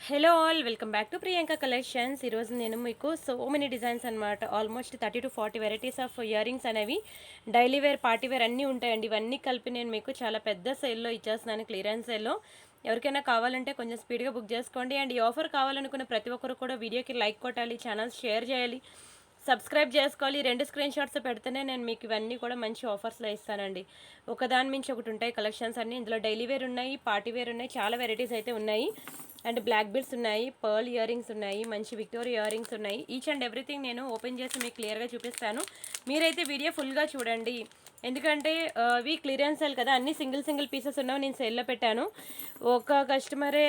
Hello all welcome back to Priyanka collections. ఈరోజు నేను మీకు సో మెనీ డిజైన్స్ అనమాట. Almost 30 to 40 varieties of ear rings అనేవి డైలీ వేర్, పార్టీ వేర్ అన్నీ ఉంటాయండి. ఇవన్నీ కలిపి నేను మీకు చాలా పెద్ద సేల్లో ఇచ్చేస్తున్నాను, క్లియరెన్స్ సేల్లో. ఎవరికైనా కావాలంటే కొంచెం స్పీడ్గా బుక్ చేసుకోండి. అండ్ ఈ ఆఫర్ కావాలనుకున్న ప్రతి ఒక్కరు కూడా వీడియోకి లైక్ కొట్టాలి, ఛానల్ షేర్ చేయాలి, సబ్స్క్రైబ్ చేసుకోవాలి. 2 స్క్రీన్ షాట్స్ పెడితేనే నేను మీకు ఇవన్నీ కూడా మంచి ఆఫర్స్లో ఇస్తానండి. ఒకదాని మించి ఒకటి ఉంటాయి కలెక్షన్స్ అన్నీ. ఇందులో డైలీ వేర్ ఉన్నాయి, పార్టీ వేర్ ఉన్నాయి, చాలా వెరైటీస్ అయితే ఉన్నాయి. అండ్ బ్లాక్ బీడ్స్ ఉన్నాయి, పర్ల్ ఇయర్ రింగ్స్ ఉన్నాయి, మంచి విక్టోరియా ఇయర్ రింగ్స్ ఉన్నాయి. ఈచ్ అండ్ ఎవ్రీథింగ్ నేను ఓపెన్ చేసి మీకు క్లియర్గా చూపిస్తాను. మీరైతే వీడియో ఫుల్గా చూడండి, ఎందుకంటే ఇవి క్లియరెన్స్ సేల్ కదా, అన్ని సింగిల్ పీసెస్ ఉన్నవి నేను సేల్లో పెట్టాను. ఒక కస్టమరే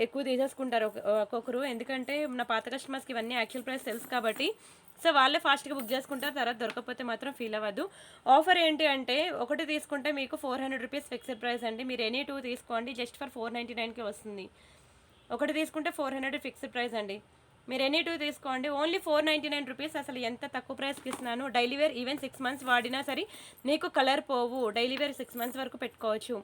ఎక్కువ తీసేసుకుంటారు ఒక్కొక్కరు, ఎందుకంటే నా పాత కస్టమర్స్కి ఇవన్నీ యాక్చువల్ ప్రైస్ తెలుసు కాబట్టి. సో వాళ్ళే ఫాస్ట్గా బుక్ చేసుకుంటారు, తర్వాత దొరకకపోతే మాత్రం ఫీల్ అవ్వద్దు. ఆఫర్ ఏంటి అంటే, ఒకటి తీసుకుంటే మీకు 400 రూపీస్ ఫిక్స్డ్ ప్రైస్ అండి. మీరు ఎనీ 2 తీసుకోండి, జస్ట్ ఫర్ 499కి వస్తుంది. ఒకటి తీసుకుంటే 400 ఫిక్స్డ్ ప్రైస్ అండి. మీరు ఎనీ 2 తీసుకోండి, ఓన్లీ 499 రూపీస్. అసలు ఎంత తక్కువ ప్రైస్కి ఇస్తున్నాను. డైలీ వేర్ ఈవెన్ 6 months వాడినా సరే మీకు కలర్ పోవు. డైలీ వేర్ 6 months వరకు పెట్టుకోవచ్చు.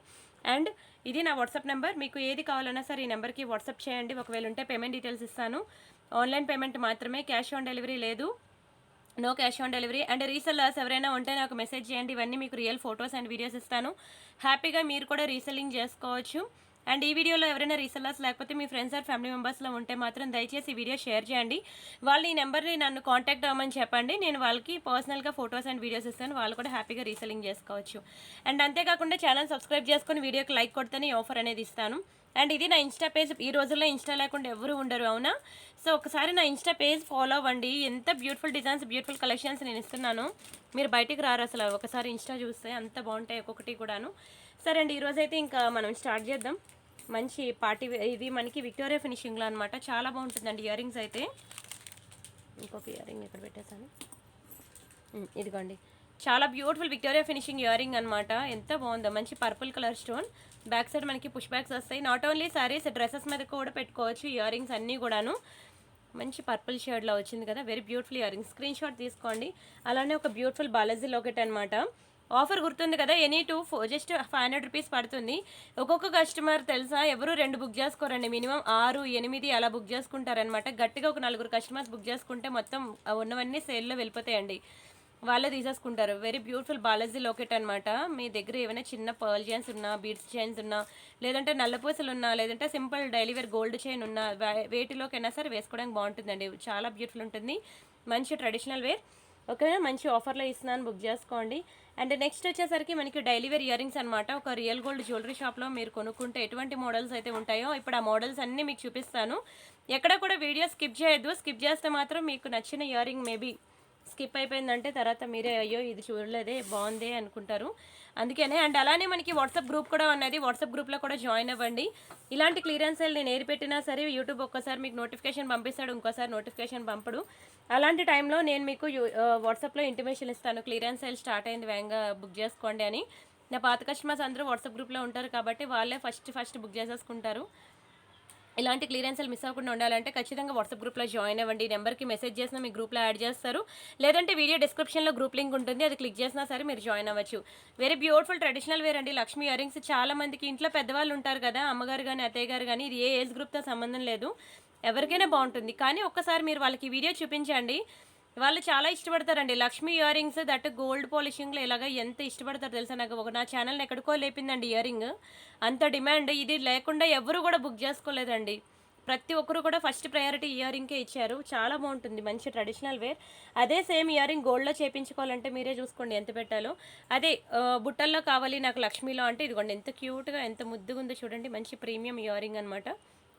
అండ్ ఇది నా వాట్సాప్ నెంబర్, మీకు ఏది కావాలన్నా సరే ఈ నెంబర్కి వాట్సాప్ చేయండి. ఒకవేళ ఉంటే పేమెంట్ డీటెయిల్స్ ఇస్తాను. ఆన్లైన్ పేమెంట్ మాత్రమే, క్యాష్ ఆన్ డెలివరీ లేదు, no cash on delivery. And resellers ఎవరైనా ఉంటే నాకు మెసేజ్ చేయండి, ఇవన్నీ మీకు రియల్ ఫొటోస్ అండ్ వీడియోస్ ఇస్తాను. హ్యాపీగా మీరు కూడా రీసెల్లింగ్ చేసుకోవచ్చు. అండ్ ఈ వీడియోలో ఎవరైనా రీసెల్లర్స్ లేకపోతే మీ ఫ్రెండ్స్ ఆర్ ఫ్యామిలీ మెంబర్స్లో ఉంటే మాత్రం దయచేసి ఈ వీడియో షేర్ చేయండి. వాళ్ళు ఈ నెంబర్ని నన్ను కాంటాక్ట్ అవ్వమని చెప్పండి, నేను వాళ్ళకి పర్సనల్గా ఫొటోస్ అండ్ వీడియోస్ ఇస్తాను. వాళ్ళు కూడా హ్యాపీగా రీసెల్లింగ్ చేసుకోవచ్చు. అండ్ అంతేకాకుండా ఛానల్ సబ్స్క్రైబ్ చేసుకొని వీడియోకి లైక్ కొడితేనే ఈ ఆఫర్ అనేది ఇస్తాను. అండ్ ఇది నా ఇన్స్టా పేజ్. ఈ రోజుల్లో ఇన్స్టా లేకుండా ఎవరు ఉండరు, అవునా? సో ఒకసారి నా ఇన్స్టా పేజ్ ఫాలో అవ్వండి. ఎంత బ్యూటిఫుల్ డిజైన్స్, బ్యూటిఫుల్ కలెక్షన్స్ నేను ఇస్తున్నాను. మీరు బయటికి రారు అసలు, ఒకసారి ఇన్స్టా చూస్తే అంత బాగుంటాయి ఒక్కొక్కటి కూడాను. సరే అండి, ఈరోజైతే ఇంకా మనం స్టార్ట్ చేద్దాం. మంచి పార్టీ, ఇది మనకి విక్టోరియా ఫినిషింగ్లో అనమాట. చాలా బాగుంటుందండి ఇయర్ రింగ్స్ అయితే. ఇంకొక ఇయర్ రింగ్ ఇక్కడ పెట్టేశాను, ఇదిగోండి. చాలా beautiful Victoria finishing ear ring అనమాట. ఎంత బాగుందో, మంచి purple colour stone. Back side మనకి పుష్ బ్యాగ్స్ వస్తాయి. నాట్ ఓన్లీ సారీస్, డ్రెస్సెస్ మీద కూడా పెట్టుకోవచ్చు ఇయర్ రింగ్స్ అన్నీ కూడాను. మంచి పర్పుల్ షేడ్లో వచ్చింది కదా, very beautiful ear ring. Screen shot తీసుకోండి. అలానే ఒక బ్యూటిఫుల్ బాలాజీ లాకెట్ అనమాట. ఆఫర్ గుర్తుంది కదా, ఎనీ 2 జస్ట్ 500 రూపీస్ పడుతుంది. ఒక్కొక్క కస్టమర్ తెలుసా, ఎవరు 2 బుక్ చేసుకోరండి, మినిమం 6, 8 అలా బుక్ చేసుకుంటారనమాట. గట్టిగా ఒక 4 కస్టమర్స్ బుక్ చేసుకుంటే మొత్తం ఉన్నవన్నీ సేల్లో వెళ్ళిపోతాయండి, వాళ్ళే తీసేసుకుంటారు. వెరీ బ్యూటిఫుల్ బాలాజీ లాకెట్ అనమాట. మీ దగ్గర ఏమైనా చిన్న పర్ల్ చైన్స్ ఉన్నా, బీడ్స్ చైన్స్ ఉన్నా, లేదంటే నల్లపూసలు ఉన్నా, లేదంటే simple daily wear gold chain ఉన్నా, వేటిలోకైనా సరే వేసుకోవడానికి బాగుంటుందండి. చాలా బ్యూటిఫుల్ ఉంటుంది, మంచి ట్రెడిషనల్ వేర్. ఓకేనా, మంచి ఆఫర్లో ఇస్తున్నాను, బుక్ చేసుకోండి. అండ్ నెక్స్ట్ వచ్చేసరికి మనకి డైలీ వేర్ ఇయర్ రింగ్స్ అనమాట. ఒక రియల్ గోల్డ్ జ్యువెలరీ షాప్లో మీరు కొనుక్కుంటే ఎటువంటి మోడల్స్ అయితే ఉంటాయో ఇప్పుడు ఆ మోడల్స్ అన్నీ మీకు చూపిస్తాను. ఎక్కడ కూడా వీడియో స్కిప్ చేయొద్దు. స్కిప్ చేస్తే మాత్రం మీకు నచ్చిన ఇయర్ రింగ్ మేబీ స్కిప్ అయిపోయిందంటే తర్వాత మీరే అయ్యో ఇది చూడలేదే బాగుంది అనుకుంటారు, అందుకనే. అండ్ అలానే మనకి వాట్సాప్ గ్రూప్ కూడా ఉన్నది, వాట్సాప్ గ్రూప్లో కూడా జాయిన్ అవ్వండి. ఇలాంటి క్లియరెన్స్ సేల్ నేను ఏది పెట్టినా సరే యూట్యూబ్ ఒక్కసారి మీకు నోటిఫికేషన్ పంపిస్తాడు, ఇంకోసారి నోటిఫికేషన్ పంపడు. అలాంటి టైంలో నేను మీకు వాట్సాప్లో ఇంటిమేషన్ ఇస్తాను, క్లియరెన్స్ సేల్ స్టార్ట్ అయింది, వేగంగా బుక్ చేసుకోండి అని. నా పాత కస్టమర్స్ అందరూ వాట్సాప్ గ్రూప్లో ఉంటారు కాబట్టి వాళ్ళే ఫస్ట్ బుక్ చేసేసుకుంటారు. ఇలాంటి క్లియరెన్స్లు మిస్ అవ్వకుండా ఉండాలంటే ఖచ్చితంగా వాట్సాప్ గ్రూప్లో జాయిన్ అవ్వండి. నెంబర్కి మెసేజ్ చేసినా మీ గ్రూప్లో యాడ్ చేస్తారు, లేదంటే వీడియో డిస్క్రిప్షన్లో గ్రూప్ లింక్ ఉంటుంది, అది క్లిక్ చేసినా సరే మీరు జాయిన్ అవ్వచ్చు. వెరీ బ్యూటిఫుల్ ట్రెడిషనల్ వేర్ అండి. లక్ష్మీ ఇయర్ రింగ్స్ చాలా మందికి ఇంట్లో పెద్దవాళ్ళు ఉంటారు కదా, అమ్మగారు కానీ అత్తయ్య గారు కానీ, ఇది ఏ ఏజ్ గ్రూప్తో సంబంధం లేదు, ఎవరికైనా బాగుంటుంది. కానీ ఒక్కసారి మీరు వాళ్ళకి వీడియో చూపించండి, వాళ్ళు చాలా ఇష్టపడతారండి. Lakshmi ear rings that gold పాలిషింగ్లో ఇలాగ ఎంత ఇష్టపడతారు తెలుసా. నాకు నా ఛానల్ని ఎక్కడికో లేపిందండి ఇయర్ రింగ్, అంత డిమాండ్. ఇది లేకుండా ఎవరు కూడా బుక్ చేసుకోలేదండి, ప్రతి ఒక్కరు కూడా ఫస్ట్ ప్రయారిటీ ఇయర్ రింగ్కే ఇచ్చారు. చాలా బాగుంటుంది, మంచి ట్రెడిషనల్ వేర్. అదే సేమ్ ఇయర్ రింగ్ గోల్డ్లో చేయించుకోవాలంటే మీరే చూసుకోండి ఎంత పెట్టాలో. అదే బుట్టల్లో కావాలి నాకు లక్ష్మీలో అంటే ఇదిగోండి, ఎంత క్యూట్గా ఎంత ముద్దుగా ఉందో చూడండి, మంచి ప్రీమియం ఇయర్ రింగ్ అనమాట.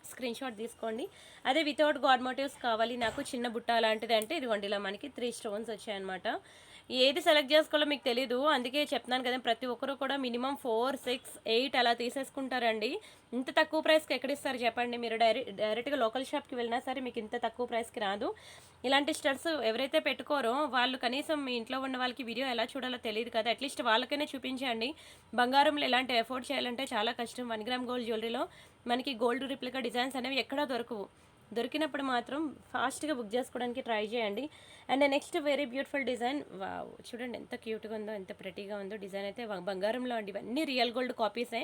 స్క్రీన్ షాట్ తీసుకోండి. అదే వితౌట్ గాడ్ మోటివ్స్ కావాలి నాకు చిన్న బుట్ట లాంటిది అంటే ఇదిగోండి, ఇలా మనకి 3 స్టోన్స్ వచ్చాయన్నమాట. ఏది సెలెక్ట్ చేసుకోవాలో మీకు తెలీదు, అందుకే చెప్తున్నాను కదా, ప్రతి ఒక్కరు కూడా మినిమం 4, 6, 8 అలా తీసేసుకుంటారండి. ఇంత తక్కువ ప్రైస్కి ఎక్కడిస్తారు చెప్పండి. మీరు డైరెక్ట్గా లోకల్ షాప్కి వెళ్ళినా సరే మీకు ఇంత తక్కువ ప్రైస్కి రాదు. ఇలాంటి స్టడ్స్ ఎవరైతే పెట్టుకోరో వాళ్ళు కనీసం మీ ఇంట్లో ఉన్న వాళ్ళకి వీడియో ఎలా చూడాలో తెలియదు కదా, అట్లీస్ట్ వాళ్ళకైనా చూపించండి. బంగారంలో ఎలాంటి ఎఫోర్డ్ చేయాలంటే చాలా కష్టం. 1 గ్రామ్ గోల్డ్ జ్యువెలరీలో మనకి గోల్డ్ రిప్లికా డిజైన్స్ అనేవి ఎక్కడా దొరకవు. దొరికినప్పుడు మాత్రం ఫాస్ట్గా బుక్ చేసుకోవడానికి ట్రై చేయండి. And next very beautiful design. Wow, చూడండి ఎంత క్యూట్గా ఉందో, ఎంత ప్రెటీగా ఉందో. డిజైన్ అయితే బంగారంలో అండి, ఇవన్నీ రియల్ గోల్డ్ కాపీసే.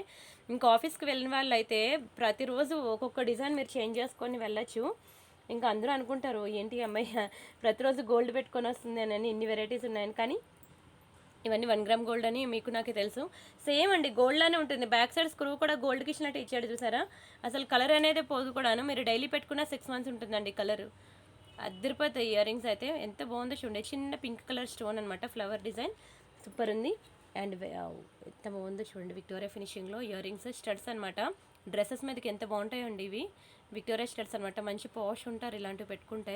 ఇంకా ఆఫీస్కి వెళ్ళిన వాళ్ళు అయితే ప్రతిరోజు ఒక్కొక్క డిజైన్ మీరు చేంజ్ చేసుకొని వెళ్ళచ్చు. ఇంకా అందరూ అనుకుంటారు ఏంటి అమ్మాయి ప్రతిరోజు గోల్డ్ పెట్టుకొని వస్తుంది అని, ఇన్ని వెరైటీస్ ఉన్నాయని. కానీ ఇవన్నీ 1 గ్రామ్ గోల్డ్ అని మీకు నాకు తెలుసు. సేమ్ అండి, గోల్డ్లానే ఉంటుంది. బ్యాక్ సైడ్ స్క్రూ కూడా గోల్డ్కి ఇచ్చినట్టు ఇచ్చాడు చూసారా. అసలు కలర్ అనేది పోదు కూడాను. మీరు డైలీ పెట్టుకున్న 6 మంత్స్ ఉంటుందండి కలర్. అద్దరిపోతాయి ఇయర్ రింగ్స్ అయితే. ఎంత బాగుందో చూడండి, చిన్న పింక్ కలర్ స్టోన్ అనమాట, ఫ్లవర్ డిజైన్ సూపర్ ఉంది. అండ్ ఎంత బాగుందో చూడండి, విక్టోరియా ఫినిషింగ్లో ఇయర్ రింగ్స్, స్టడ్స్ అనమాట. డ్రెస్సెస్ మీదకి ఎంత బాగుంటాయండి ఇవి. విక్టోరియా స్టడ్స్ అనమాట, మంచి పాష్ ఉంటారు ఇలాంటివి పెట్టుకుంటే.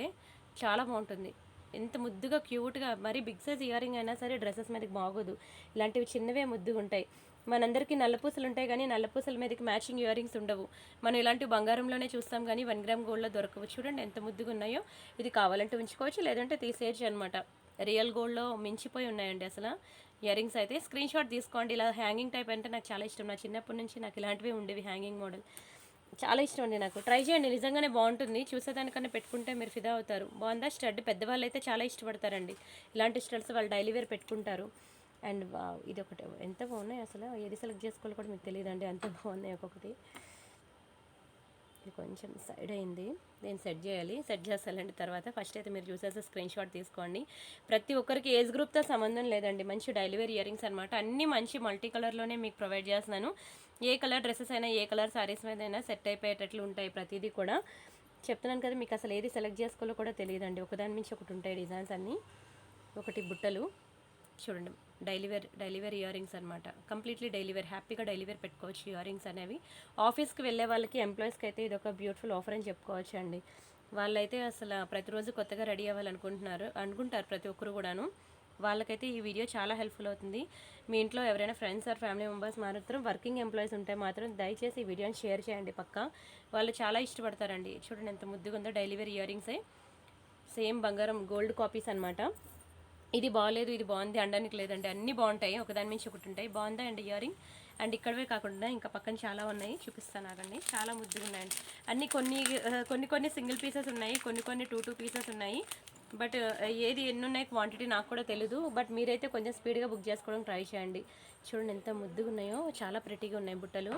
చాలా బాగుంటుంది, ఎంత ముద్దుగా క్యూట్గా. మరి బిగ్ సైజ్ ఇయర్ రింగ్ అయినా సరే డ్రెస్సెస్ మీదకి బాగోదు. ఇలాంటివి చిన్నవే ముద్దుగా ఉంటాయి. మనందరికీ నల్లపూసలు ఉంటాయి కానీ నల్లపూసల మీదకి మ్యాచింగ్ ఇయర్ రింగ్స్ ఉండవు. మనం ఇలాంటివి బంగారంలోనే చూస్తాం కానీ 1 గ్రామ్ గోల్డ్లో దొరకవు. చూడండి ఎంత ముద్దుగా ఉన్నాయో. ఇది కావాలంటే ఉంచుకోవచ్చు, లేదంటే తీసేయచ్చు అనమాట. రియల్ గోల్డ్లో మించిపోయి ఉన్నాయండి అసలు ఇయర్ రింగ్స్ అయితే. స్క్రీన్ షాట్ తీసుకోండి. ఇలా హ్యాంగింగ్ టైప్ అంటే నాకు చాలా ఇష్టం. నా చిన్నప్పటి నుంచి నాకు ఇలాంటివి ఉండేవి, హ్యాంగింగ్ మోడల్ చాలా ఇష్టం అండి నాకు. ట్రై చేయండి, నిజంగానే బాగుంటుంది. చూసేదానికన్నా పెట్టుకుంటే మీరు ఫిదా అవుతారు. బాగుందా స్టడ్? పెద్దవాళ్ళు అయితే చాలా ఇష్టపడతారండి ఇలాంటి స్టడ్స్, వాళ్ళు డైలీ వేర్ పెట్టుకుంటారు. అండ్ ఇది ఒకటి ఎంత బాగున్నాయి అసలు, ఏది సెలెక్ట్ చేసుకోవాలో కూడా మీకు తెలియదండి, అంత బాగున్నాయి ఒక్కొక్కటి. ఇది కొంచెం సైడ్ అయింది, నేను సెట్ చేయాలి. సెట్ చేస్తానండి తర్వాత. ఫస్ట్ అయితే మీరు చూసేసి స్క్రీన్ షాట్ తీసుకోండి. ప్రతి ఒక్కరికి ఏజ్ గ్రూప్తో సంబంధం లేదండి, మంచి డైలీ వేర్ ఇయర్ రింగ్స్ అనమాట. అన్నీ మంచి మల్టీ కలర్లోనే మీకు ప్రొవైడ్ చేస్తున్నాను. ఏ కలర్ డ్రెస్సెస్ అయినా, ఏ కలర్ సారీస్ మీద అయినా సెట్ అయిపోయేటట్లు ఉంటాయి ప్రతిదీ కూడా. చెప్తున్నాను కదా, మీకు అసలు ఏది సెలెక్ట్ చేసుకోవాలో కూడా తెలియదండి. ఒకదాని నుంచి ఒకటి ఉంటాయి డిజైన్స్ అన్నీ. ఒకటి బుట్టలు చూడండి, డైలీ వేర్ ఇయర్ రింగ్స్ అనమాట. కంప్లీట్లీ డైలీ వేర్, హ్యాపీగా డైలీ వేర్ పెట్టుకోవచ్చు ఇయర్ రింగ్స్ అనేవి. ఆఫీస్కి వెళ్ళే వాళ్ళకి, ఎంప్లాయీస్కి అయితే ఇది ఒక బ్యూటిఫుల్ ఆఫర్ అని చెప్పుకోవచ్చు అండి. వాళ్ళైతే అసలు ప్రతిరోజు కొత్తగా రెడీ అనుకుంటారు ప్రతి ఒక్కరు కూడాను. వాళ్ళకైతే ఈ వీడియో చాలా హెల్ప్ఫుల్ అవుతుంది. మీ ఇంట్లో ఎవరైనా ఫ్రెండ్స్ ఆర్ ఫ్యామిలీ మెంబర్స్ మాత్రం వర్కింగ్ ఎంప్లాయీస్ ఉంటే మాత్రం దయచేసి ఈ వీడియోని షేర్ చేయండి పక్కా. వాళ్ళు చాలా ఇష్టపడతారండి. చూడండి ఎంత ముద్దుగా ఉందో, డైలీ వేర్ ఇయర్ రింగ్సే. సేమ్ బంగారం గోల్డ్ కాపీస్ అనమాట. ఇది బాగాలేదు, ఇది బాగుంది అనడానికి లేదండి, అన్నీ బాగుంటాయి. ఒకదాని నుంచి ఒకటి ఉంటాయి. బాగుందా అండి ఇయర్ రింగ్? అండ్ ఇక్కడవే కాకుండా ఇంకా పక్కన చాలా ఉన్నాయి, చూపిస్తాను ఆగండి. చాలా ముద్దుగా ఉన్నాయండి అన్నీ. కొన్ని సింగిల్ పీసెస్ ఉన్నాయి, కొన్ని 2 పీసెస్ ఉన్నాయి. బట్ ఏది ఎన్ని ఉన్నాయి క్వాంటిటీ నాకు కూడా తెలీదు. బట్ మీరైతే కొంచెం స్పీడ్గా బుక్ చేసుకోవడం ట్రై చేయండి. చూడండి ఎంత ముద్దుగా ఉన్నాయో, చాలా ప్రెటీగా ఉన్నాయి బుట్టలు.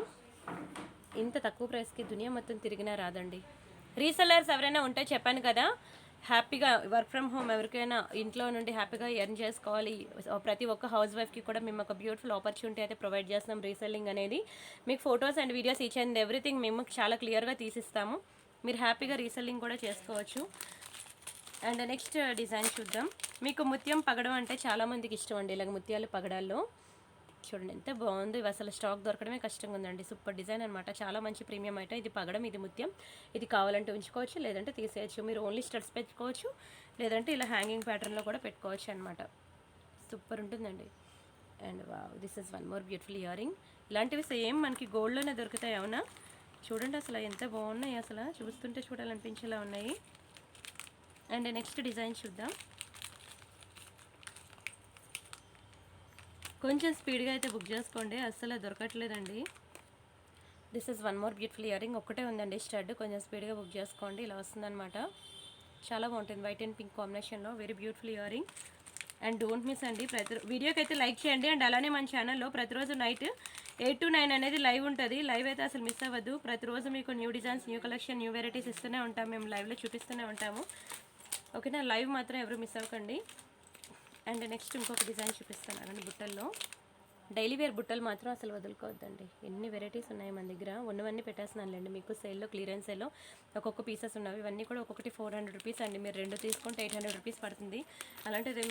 ఇంత తక్కువ ప్రైస్కి దునియా మొత్తం తిరిగినా రాదండి. రీసెల్లర్స్ ఎవరైనా ఉంటే చెప్పాను కదా, హ్యాపీగా వర్క్ ఫ్రమ్ హోమ్ ఎవరికైనా ఇంట్లో నుండి హ్యాపీగా ఎర్న్ చేసుకోవాలి. ప్రతి ఒక్క హౌస్ వైఫ్కి కూడా మేము ఒక బ్యూటిఫుల్ ఆపర్చునిటీ అయితే ప్రొవైడ్ చేస్తున్నాం. రీసెల్లింగ్ అనేది మీకు photos and videos each and everything మేము చాలా క్లియర్గా తీసిస్తాము. మీరు హ్యాపీగా రీసెల్లింగ్ కూడా చేసుకోవచ్చు. అండ్ నెక్స్ట్ డిజైన్ చూద్దాం. మీకు ముత్యం పగడం అంటే చాలామందికి ఇష్టం అండి. ఇలాగ ముత్యాలు పగడాల్లో చూడండి ఎంత బాగుందో. ఇవి అసలు స్టాక్ దొరకడమే కష్టంగా ఉందండి. సూపర్ డిజైన్ అనమాట, చాలా మంచి ప్రీమియం ఐటమ్. ఇది పగడం, ఇది ముత్యం. ఇది కావాలంటే ఉంచుకోవచ్చు, లేదంటే తీసేయచ్చు. మీరు ఓన్లీ స్టడ్స్ పెట్టుకోవచ్చు, లేదంటే ఇలా హ్యాంగింగ్ ప్యాటర్న్లో కూడా పెట్టుకోవచ్చు అనమాట. సూపర్ ఉంటుందండి. And this is one more beautiful ear ring. ఇలాంటివి సేమ్ మనకి గోల్డ్లోనే దొరుకుతాయి. అవునా, చూడండి అసలు ఎంత బాగున్నాయి, అసలు చూస్తుంటే చూడాలనిపించేలా ఉన్నాయి. అండ్ నెక్స్ట్ డిజైన్ చూద్దాం. కొంచెం స్పీడ్గా అయితే బుక్ చేసుకోండి, అస్సలు దొరకట్లేదండి. This is one more beautiful ear ring. ఒక్కటే ఉందండి స్టడ్, కొంచెం స్పీడ్గా బుక్ చేసుకోండి. ఇలా వస్తుందన్నమాట, చాలా బాగుంటుంది. వైట్ అండ్ పింక్ కాంబినేషన్లో very beautiful ear ring. And don't miss అండి, వీడియోకి అయితే లైక్ చేయండి. అండ్ అలానే మన ఛానల్లో ప్రతిరోజు నైట్ 8 to 9 అనేది లైవ్ ఉంటుంది. లైవ్ అయితే అసలు మిస్ అవ్వద్దు. ప్రతిరోజు మీకు new designs, new collection, new varieties ఇస్తూనే ఉంటాం. మేము లైవ్లో చూపిస్తూనే ఉంటాము. ఓకేనా, లైవ్ మాత్రం ఎవరు మిస్ అవ్వకండి. అండ్ నెక్స్ట్ ఇంకొక డిజైన్ చూపిస్తాను అండి. బుట్టల్లో డైలీ వేర్ బుట్టలు మాత్రం అసలు వదులుకోవద్దండి. ఎన్ని వెరైటీస్ ఉన్నాయి మన దగ్గర. ఉన్నవన్నీ పెట్టేస్తున్నానులేండి మీకు సేల్లో, క్లియరెన్స్ సేల్లో ఒక్కొక్క పీసెస్ ఉన్నవి. ఇవన్నీ కూడా ఒక్కొక్కటి 400 రూపీస్ అండి. మీరు 2 తీసుకుంటే 800 రూపీస్ పడుతుంది. అలాంటిది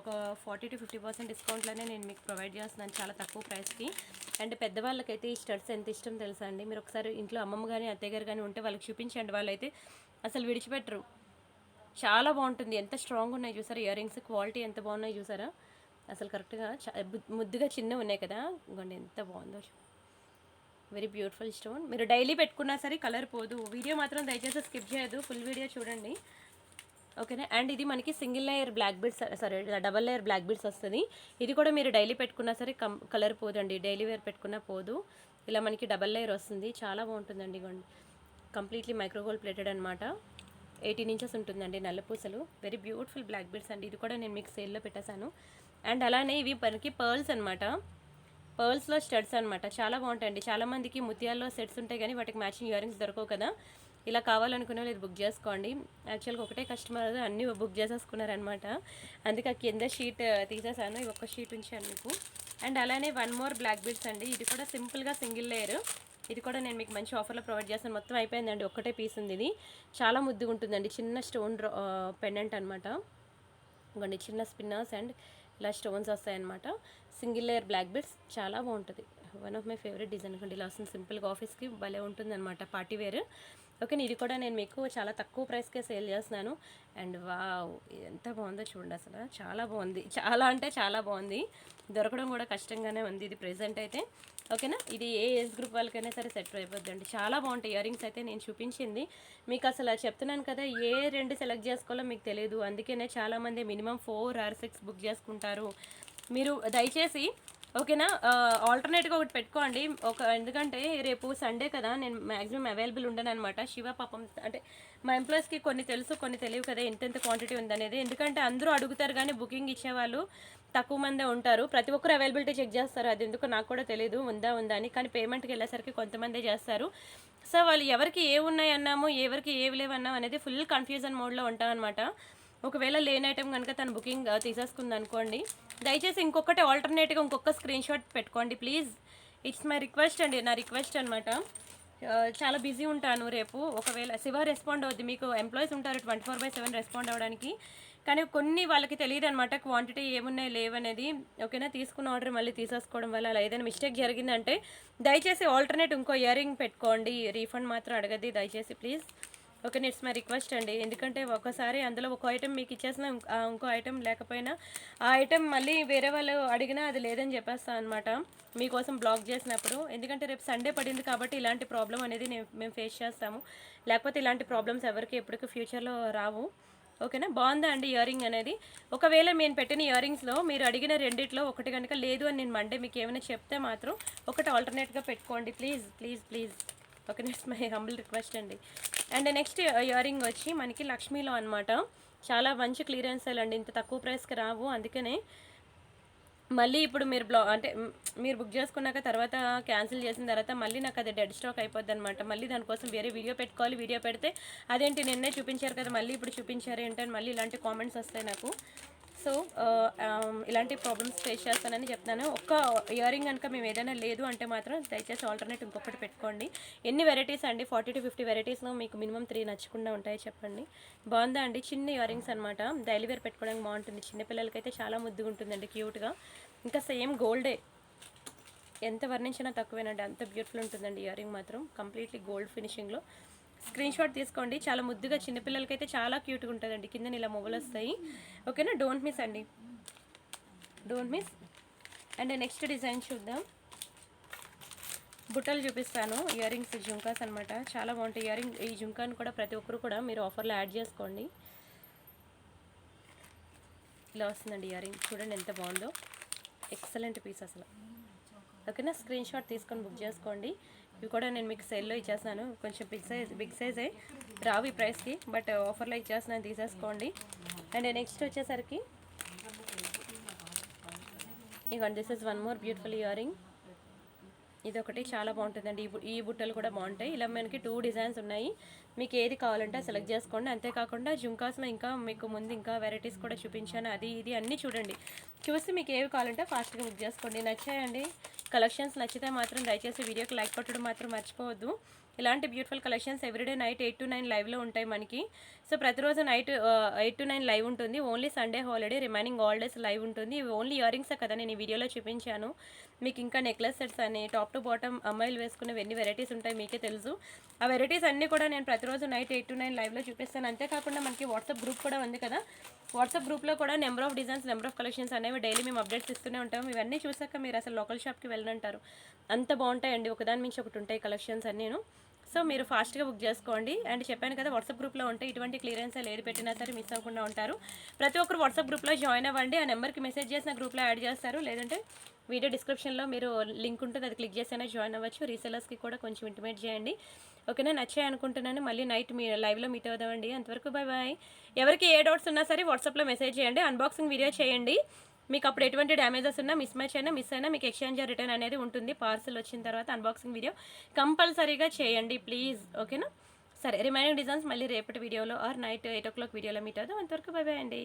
ఒక 40 to 50% డిస్కౌంట్లోనే నేను మీకు ప్రొవైడ్ చేస్తున్నాను, చాలా తక్కువ ప్రైస్కి. అండ్ పెద్దవాళ్ళకైతే ఈ స్టడ్స్ ఎంత ఇష్టం తెలుసా అండి. మీరు ఒకసారి ఇంట్లో అమ్మమ్మ కానీ అత్తయ్య గారు కానీ ఉంటే వాళ్ళకి చూపించండి, వాళ్ళైతే అసలు విడిచిపెట్టరు. చాలా బాగుంటుంది. ఎంత స్ట్రాంగ్ ఉన్నాయి చూసారా ఇయర్ రింగ్స్, క్వాలిటీ ఎంత బాగున్నాయి చూసారా. అసలు కరెక్ట్గా ముద్దుగా చిన్నవి ఉన్నాయి కదా. ఇంకోండి ఎంత బాగుందో, వెరీ బ్యూటిఫుల్ స్టోన్. మీరు డైలీ పెట్టుకున్నా సరే కలర్ పోదు. వీడియో మాత్రం దయచేసి స్కిప్ చేయొద్దు, ఫుల్ వీడియో చూడండి. ఓకేనా. అండ్ ఇది మనకి single layer black beads, sorry double layer black beads వస్తుంది. ఇది కూడా మీరు డైలీ పెట్టుకున్నా సరే కలర్ పోదండి. డైలీ వేర్ పెట్టుకున్నా పోదు. ఇలా మనకి డబల్ లేయర్ వస్తుంది, చాలా బాగుంటుందండి. ఇగోండి కంప్లీట్లీ మైక్రోగోల్డ్ ప్లేటెడ్ అనమాట. 18 ఇంచెస్ ఉంటుందండి నల్లపూసలు. వెరీ బ్యూటిఫుల్ బ్లాక్ బీడ్స్ అండి. ఇది కూడా నేను మీకు సేల్లో పెట్టేశాను. అండ్ అలానే ఇవి మనకి పర్ల్స్ అనమాట. పర్ల్స్లో స్టడ్స్ అనమాట. చాలా బాగుంటాయండి. చాలామందికి ముత్యాల్లో సెట్స్ ఉంటాయి కానీ వాటికి మ్యాచింగ్ ఇయర్ రింగ్స్ దొరకవు కదా. ఇలా కావాలనుకునే వాళ్ళు ఇది బుక్ చేసుకోండి. యాక్చువల్గా ఒకటే కస్టమర్ అన్నీ బుక్ చేసేసుకున్నారనమాట. అందుకే ఆ కింద షీట్ తీసేసాను. ఇవి ఒక్క షీట్ ఉంచాను మీకు. అండ్ అలానే వన్ మోర్ బ్లాక్ బీడ్స్ అండి. ఇది కూడా సింపుల్గా సింగిల్ లేయర్. ఇది కూడా నేను మీకు మంచి ఆఫర్లో ప్రొవైడ్ చేస్తాను. మొత్తం అయిపోయిందండి. ఒక్కటే పీస్ ఉంది. ఇది చాలా ముద్దుగా ఉంటుందండి. చిన్న స్టోన్ పెండెంట్ అనమాట. ఇంకొన్ని చిన్న స్పిన్నర్స్ అండ్ ఇలా స్టోన్స్ వస్తాయన్నమాట. సింగిల్ లేయర్ బ్లాక్ బీడ్స్ చాలా బాగుంటుంది. One of my favourite design అండి. ఇలా వస్తుంది సింపుల్గా ఆఫీస్కి భలే ఉంటుందన్నమాట. Party wear. ఓకే, ఇది కూడా నేను మీకు చాలా తక్కువ ప్రైస్కే సేల్ చేస్తున్నాను. అండ్ వావ్, ఎంత బాగుందో చూడండి. అసలు చాలా బాగుంది. చాలా అంటే చాలా బాగుంది. దొరకడం కూడా కష్టంగానే ఉంది ఇది ప్రెజెంట్ అయితే. ఓకేనా, ఇది ఏ ఏజ్ గ్రూప్ వాళ్ళకైనా సరే సెట్ అయిపోద్దండి. చాలా బాగుంటాయి ఇయర్ రింగ్స్ అయితే. నేను చూపించింది మీకు అసలు చెప్తున్నాను కదా, ఏ 2 సెలెక్ట్ చేసుకోవాలో మీకు తెలియదు. అందుకనే చాలామంది మినిమం 4 or 6 బుక్ చేసుకుంటారు. మీరు దయచేసి ఓకేనా, ఆల్టర్నేట్గా ఒకటి పెట్టుకోండి. ఎందుకంటే రేపు సండే కదా, నేను మ్యాక్సిమం అవైలబుల్ ఉండను అనమాట. శివ పాపం అంటే మా ఎంప్లాయీస్కి కొన్ని తెలుసు కొన్ని తెలియవు కదా ఎంతెంత క్వాంటిటీ ఉందనేది. ఎందుకంటే అందరూ అడుగుతారు కానీ బుకింగ్ ఇచ్చేవాళ్ళు తక్కువ మందే ఉంటారు. ప్రతి ఒక్కరు అవైలబిలిటీ చెక్ చేస్తారు. అది ఎందుకు నాకు కూడా తెలియదు ఉందా అని. కానీ పేమెంట్కి వెళ్ళేసరికి కొంతమందే చేస్తారు. సో వాళ్ళు ఎవరికి ఏ ఉన్నాయి అన్నామో ఎవరికి ఏవి లేవన్నాం అనేది ఫుల్ కన్ఫ్యూజన్ మోడ్లో ఉంటాం అనమాట. ఒకవేళ లేని ఐటమ్ కనుక తను బుకింగ్ తీసేసుకుంది అనుకోండి, దయచేసి ఇంకొకటి ఆల్టర్నేట్గా ఇంకొక స్క్రీన్ షాట్ పెట్టుకోండి ప్లీజ్. ఇట్స్ మై రిక్వెస్ట్ అండి, నా రిక్వెస్ట్ అనమాట. చాలా బిజీ ఉంటాను రేపు. ఒకవేళ శివ రెస్పాండ్ అవుద్ది. మీకు ఎంప్లాయీస్ ఉంటారు 24/7 రెస్పాండ్ అవ్వడానికి. కానీ కొన్ని వాళ్ళకి తెలియదు అనమాట క్వాంటిటీ ఏమున్నాయి లేవనేది. ఓకేనా, తీసుకున్న ఆర్డర్ మళ్ళీ తీసేసుకోవడం వల్ల అలా ఏదైనా మిస్టేక్ జరిగిందంటే దయచేసి ఆల్టర్నేట్ ఇంకో ఇయర్ రింగ్ పెట్టుకోండి. రీఫండ్ మాత్రం అడగద్ది దయచేసి please. Okay, it's my request అండి. ఎందుకంటే ఒకసారి అందులో ఒక ఐటెం మీకు ఇచ్చేసిన ఇంకో ఐటెం లేకపోయినా ఆ ఐటెం మళ్ళీ వేరే వాళ్ళు అడిగినా అది లేదని చెప్పేస్తాను అనమాట మీకోసం బ్లాక్ చేసినప్పుడు. ఎందుకంటే రేపు సండే పడింది కాబట్టి ఇలాంటి ప్రాబ్లం అనేది మేము ఫేస్ చేస్తాము. లేకపోతే ఇలాంటి ప్రాబ్లమ్స్ ఎవరికి ఎప్పటికీ ఫ్యూచర్లో రావు. ఓకేనా, బాగుందా అండి ఇయర్ రింగ్ అనేది. ఒకవేళ నేను పెట్టిన ఇయర్ రింగ్స్లో మీరు అడిగిన రెండిట్లో ఒకటి కనుక లేదు అని నేను మండే మీకు ఏమైనా చెప్తే మాత్రం ఒకటి ఆల్టర్నేట్గా పెట్టుకోండి please please please. Okay, it's my humble request అండి. అండ్ నెక్స్ట్ ఇయర్ రింగ్ వచ్చి మనకి లక్ష్మీలో అనమాట. చాలా మంచి క్లియరెన్స్ సేల్ అండి. ఇంత తక్కువ ప్రైస్కి రావు. అందుకనే మళ్ళీ ఇప్పుడు మీరు మీరు బుక్ చేసుకున్నాక తర్వాత క్యాన్సిల్ చేసిన తర్వాత మళ్ళీ నాకు అది డెడ్ స్టాక్ అయిపోద్ది అనమాట. మళ్ళీ దానికోసం వేరే వీడియో పెట్టుకోవాలి. వీడియో పెడితే అదేంటి నిన్నే చూపించారు కదా మళ్ళీ ఇప్పుడు చూపించారు ఏంటని మళ్ళీ ఇలాంటి కామెంట్స్ వస్తాయి నాకు. సో ఇలాంటి ప్రాబ్లమ్స్ ఫేస్ చేస్తానని చెప్తున్నాను. ఒక్క ఇయర్ రింగ్ కనుక మేము ఏదైనా లేదు అంటే మాత్రం దయచేసి ఆల్టర్నేట్ ఇంకొకటి పెట్టుకోండి. ఎన్ని వెరైటీస్ అండి, 40 to 50 వెరైటీస్లో మీకు మినిమం 3 నచ్చకుండా ఉంటాయి చెప్పండి. బాగుందా అండి. చిన్న ఇయర్ రింగ్స్ అనమాట. డైలీ వేర్ పెట్టుకోవడానికి బాగుంటుంది. చిన్నపిల్లలకైతే చాలా ముద్దుగా ఉంటుందండి, క్యూట్గా. ఇంకా సేమ్ గోల్డే, ఎంత వర్ణించినా తక్కువేనండి, అంత బ్యూటిఫుల్ ఉంటుందండి ఇయర్ రింగ్ మాత్రం. కంప్లీట్లీ గోల్డ్ ఫినిషింగ్లో. స్క్రీన్ షాట్ తీసుకోండి. చాలా ముద్దుగా చిన్నపిల్లలకైతే చాలా క్యూట్గా ఉంటుందండి. కింద ఇలా మొబైల్ వస్తాయి. ఓకేనా, డోంట్ మిస్ అండి, don't miss. And next design చూద్దాం. బుట్టలు చూపిస్తాను. ఇయర్ రింగ్స్ జుంకాస్ అనమాట. చాలా బాగుంటాయి ఇయర్ రింగ్. ఈ జుంకాని కూడా ప్రతి ఒక్కరు కూడా మీరు ఆఫర్లో యాడ్ చేసుకోండి. ఇలా వస్తుందండి ఇయర్ రింగ్. చూడండి ఎంత బాగుందో, ఎక్సలెంట్ పీస్ అసలు. ఓకేనా, స్క్రీన్ షాట్ తీసుకొని బుక్ చేసుకోండి. ఇవి కూడా నేను మీకు సేల్లో ఇచ్చేస్తాను. కొంచెం బిగ్ సైజే రావు ఈ ప్రైస్కి, బట్ ఆఫర్లో ఇచ్చేస్తున్నాను, తీసేసుకోండి. అండ్ నెక్స్ట్ వచ్చేసరికి ఇగోండి, this is one more beautiful ear ring. ఇది ఒకటి చాలా బాగుంటుందండి. ఈ బుట్టలు కూడా బాగుంటాయి. ఇలా మనకి 2 డిజైన్స్ ఉన్నాయి. మీకు ఏది కావాలంటే సెలెక్ట్ చేసుకోండి. అంతేకాకుండా జుంకాస్లో ఇంకా మీకు ముందు ఇంకా వెరైటీస్ కూడా చూపించాను. అది ఇది అన్నీ చూడండి. చూసి మీకు ఏవి కావాలంటే ఫాస్ట్గా బుక్ చేసుకోండి. నచ్చాయండి కలెక్షన్స్. నచ్చితే మాత్రం దయచేసి వీడియోకి లైక్ కొట్టడం మాత్రం మర్చిపోవద్దు. ఇలాంటి beautiful collections everyday night 8 to 9 లైవ్లో ఉంటాయి మనకి. సో ప్రతిరోజు నైట్ 8 to 9 లైవ్ ఉంటుంది. Only Sunday holiday, remaining all days live ఉంటుంది. ఇవి ఓన్లీ ఇయర్ రింగ్సే కదా నేను ఈ వీడియోలో చూపించాను. మీకు ఇంకా నెక్లెస్ సెట్స్ అని టాప్ టు బాటమ్ అమ్మాయిలు వేసుకునేవి ఎన్ని వెరైటీస్ ఉంటాయి మీకే తెలుసు. ఆ వెరైటీస్ అన్నీ కూడా నేను ప్రతిరోజు నైట్ 8 to 9 లైవ్లో చూపిస్తాను. అంతేకాకుండా మనకి వాట్సాప్ గ్రూప్ కూడా ఉంది కదా. వాట్సాప్ గ్రూప్లో కూడా number of designs, number of collections అనేవి డైలీ మేము అప్డేట్స్ ఇస్తూనే ఉంటాము. ఇవన్నీ చూసాక మీరు అసలు లోకల్ షాప్కి వెళ్ళనంటారు, అంత బాగుంటాయండి. ఒకదాని మించి ఒకటి ఉంటాయి కలెక్షన్స్ అన్నీను. సో మీరు ఫాస్ట్గా బుక్ చేసుకోండి. అండ్ చెప్పాను కదా వాట్సాప్ గ్రూప్లో ఉంటే ఇటువంటి క్లియరెన్స్ ఏది పెట్టినా సరే మిస్ అవ్వకుండా ఉంటారు. ప్రతి ఒక్కరు వాట్సాప్ గ్రూప్లో జాయిన్ అవ్వండి. ఆ నెంబర్కి మెసేజ్ చేసిన గ్రూప్లో యాడ్ చేస్తారు. లేదంటే వీడియో డిస్క్రిప్షన్లో మీరు లింక్ ఉంటుంది, అది క్లిక్ చేస్తేనే జాయిన్ అవ్వచ్చు. రీసెలర్స్కి కూడా కొంచెం ఇంటిమేట్ చేయండి. ఓకేనా, నచ్చాయి అనుకుంటున్నాను. మళ్ళీ నైట్ మీ లైవ్లో మీట్ అవుదామండి. అంతవరకు బాయ్ బాయ్. ఎవరికి ఏ డౌట్స్ ఉన్నా సరే వాట్సాప్లో మెసేజ్ చేయండి, అన్బాక్సింగ్ వీడియో చేయండి. మీకు అప్పుడు ఎటువంటి డ్యామేజెస్ ఉన్నా, మిస్ మ్యాచ్ అయినా మిస్ అయినా మీకు ఎక్స్చేంజ్ రిటర్న్ అనేది ఉంటుంది. పార్సల్ వచ్చిన తర్వాత అన్బాక్సింగ్ వీడియో కంపల్సరీగా చేయండి ప్లీజ్, ఓకేనా. సరే, రిమైనింగ్ డిజైన్స్ మళ్ళీ రేపటి వీడియోలో ఆర్ నైట్ 8 o'clock వీడియోలో మీట్ అవుదాం. అంతవరకు బాయ్ బాయ్ అండి.